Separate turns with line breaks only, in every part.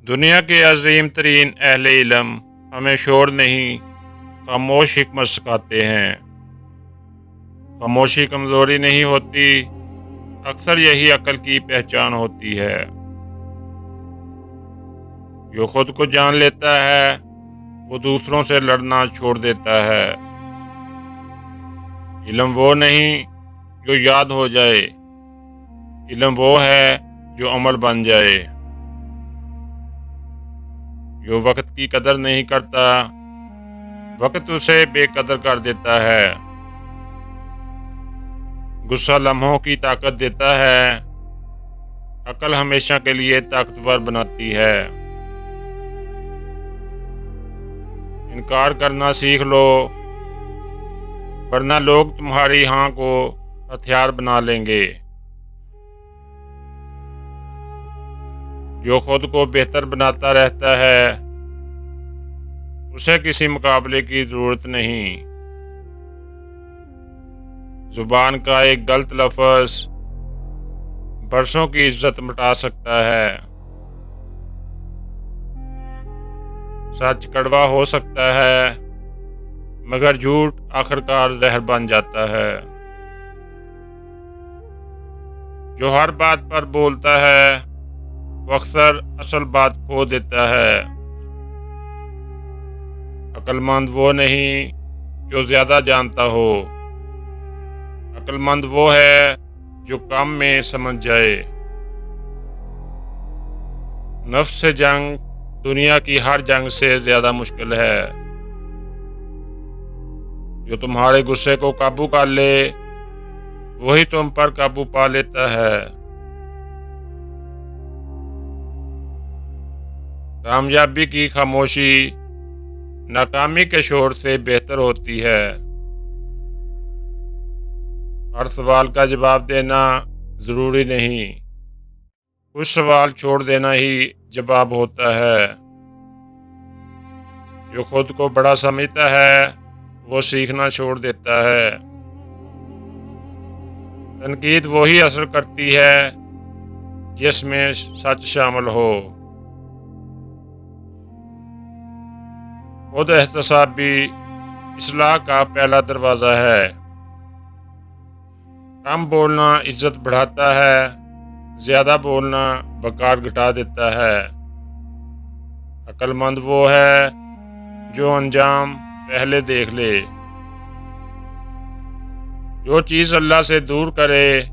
दुनिया के अजीम तरीन अहले इल्म हमें शोर नहीं खामोश हिकमत सिखाते हैं। खामोशी कमज़ोरी नहीं होती, अक्सर यही अक्ल की पहचान होती है। जो खुद को जान लेता है वो दूसरों से लड़ना छोड़ देता है। इल्म वो नहीं जो याद हो जाए, इल्म वो है जो अमल बन जाए। जो वक्त की कदर नहीं करता, वक्त उसे बेकदर कर देता है। गुस्सा लम्हों की ताकत देता है, अकल हमेशा के लिए ताकतवर बनाती है। इनकार करना सीख लो, वरना लोग तुम्हारी हाँ को हथियार बना लेंगे। जो खुद को बेहतर बनाता रहता है, उसे किसी मुकाबले की जरूरत नहीं। जुबान का एक गलत लफ्ज बरसों की इज्जत मिटा सकता है। सच कड़वा हो सकता है, मगर झूठ आखिरकार जहर बन जाता है। जो हर बात पर बोलता है वो अक्सर असल बात खो देता है। अक्लमंद वो नहीं जो ज्यादा जानता हो, अक्लमंद वो है जो काम में समझ जाए। नफ्स से जंग दुनिया की हर जंग से ज्यादा मुश्किल है। जो तुम्हारे गुस्से को काबू कर ले वही तुम पर काबू पा लेता है। कामयाबी की खामोशी नाकामी के शोर से बेहतर होती है। हर सवाल का जवाब देना जरूरी नहीं, कुछ सवाल छोड़ देना ही जवाब होता है। जो खुद को बड़ा समझता है वो सीखना छोड़ देता है। तनकीद वही असर करती है जिसमें सच शामिल हो। खुद एहतसाब भी इस्लाह का पहला दरवाज़ा है। कम बोलना इज्जत बढ़ाता है, ज़्यादा बोलना वक़ार घटा देता है। अक्लमंद वो है जो अंजाम पहले देख ले। जो चीज़ अल्लाह से दूर करे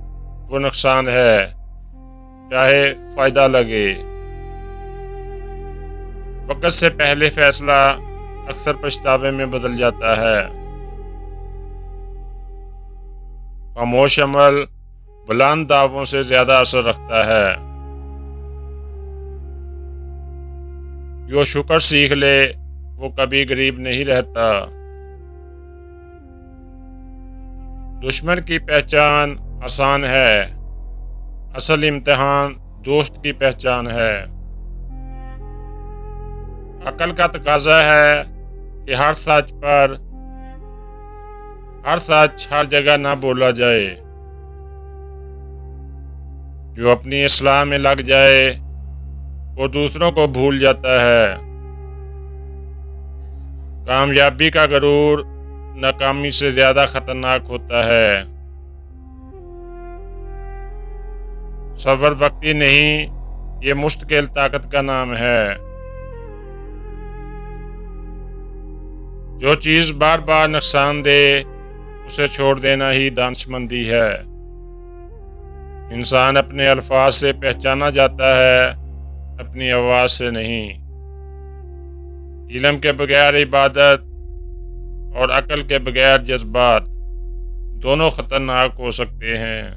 वो नुकसान है, चाहे फ़ायदा लगे। वक़्त से पहले फैसला अक्सर पछतावे में बदल जाता है। खामोश अमल बुलंद दावों से ज्यादा असर रखता है। जो शुक्र सीख ले वो कभी गरीब नहीं रहता। दुश्मन की पहचान आसान है, असल इम्तिहान दोस्त की पहचान है। अकल का तकाजा है कि हर सच हर जगह ना बोला जाए। जो अपनी इस्लाह में लग जाए वो दूसरों को भूल जाता है। कामयाबी का गरूर नाकामी से ज्यादा खतरनाक होता है। सब्र वक्ती नहीं, ये मुस्तकिल ताकत का नाम है। जो चीज बार बार नुकसान दे उसे छोड़ देना ही दानिशमंदी है। इंसान अपने अल्फाज से पहचाना जाता है, अपनी आवाज से नहीं। इल्म के बगैर इबादत और अकल के बगैर जज्बात दोनों खतरनाक हो सकते हैं।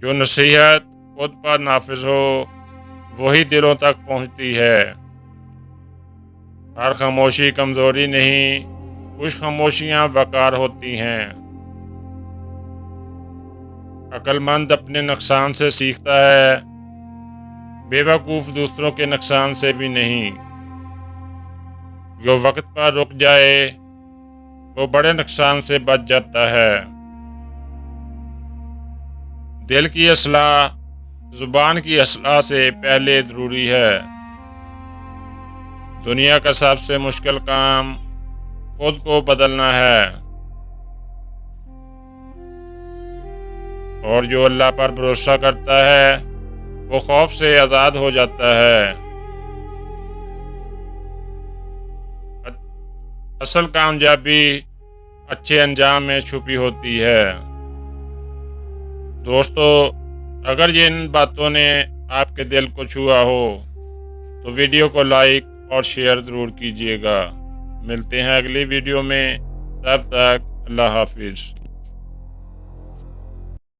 जो नसीहत खुद पर नाफिज हो वही दिलों तक पहुंचती है। हर खामोशी कमजोरी नहीं, कुछ खामोशियां वकार होती हैं। अक्लमंद अपने नुकसान से सीखता है, बेवकूफ दूसरों के नुकसान से भी नहीं। जो वक्त पर रुक जाए वो बड़े नुकसान से बच जाता है। दिल की असलाह जुबान की असलाह से पहले ज़रूरी है। दुनिया का सबसे मुश्किल काम खुद को बदलना है और जो अल्लाह पर भरोसा करता है वो खौफ से आज़ाद हो जाता है। असल कामयाबी अच्छे अंजाम में छुपी होती है। दोस्तों, अगर ये इन बातों ने आपके दिल को छुआ हो तो वीडियो को लाइक और शेयर ज़रूर कीजिएगा। मिलते हैं अगली वीडियो में, तब तक अल्लाह हाफिज़।